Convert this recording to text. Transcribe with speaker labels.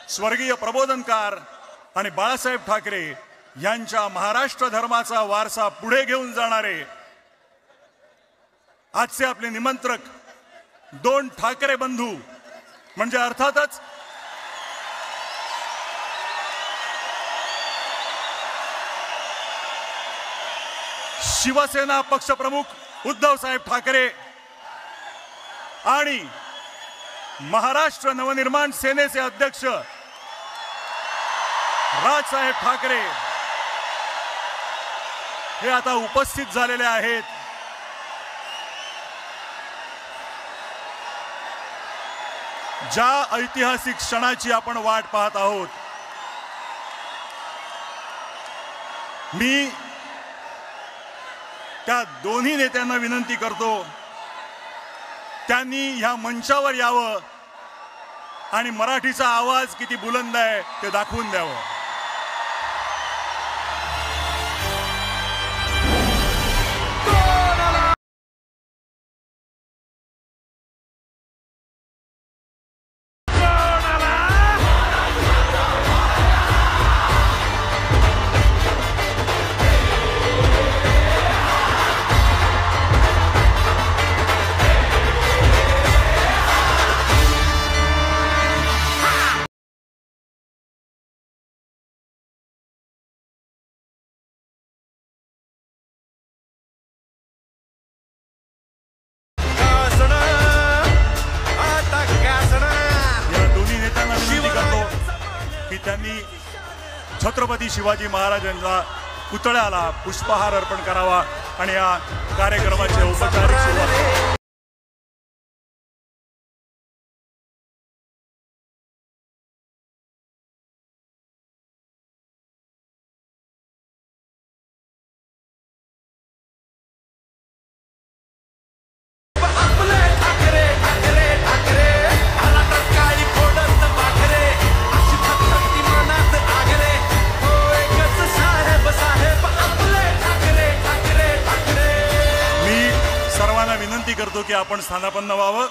Speaker 1: स्वर्गीय प्रबोधनकार आणि बाळासाहेब ठाकरे यांच्या महाराष्ट्र धर्माचा वारसा पुढे घेऊन जाणारे आजचे आपले निमंत्रक दोन ठाकरे बंधू म्हणजे अर्थातच शिवसेना पक्षप्रमुख उद्धव साहेब ठाकरे आणि महाराष्ट्र नवनिर्माण सेनेचे अध्यक्ष राजसाहेब ठाकरे हे आता उपस्थित झालेले आहेत। ज्या ऐतिहासिक क्षणाची आपण वाट पाहत आहोत, मी त्या दोन्ही नेत्यांना विनंती करतो त्यांनी ह्या मंचावर यावं आणि मराठीचा आवाज किती बुलंद आहे ते दाखवून द्यावं। त्यांनी छत्रपती शिवाजी महाराजांच्या पुतळ्याला पुष्पहार अर्पण करावा आणि या कार्यक्रमाचे औपचारिक सुरुवात विनंती करतो की आपण स्थानापन्न व्हावं।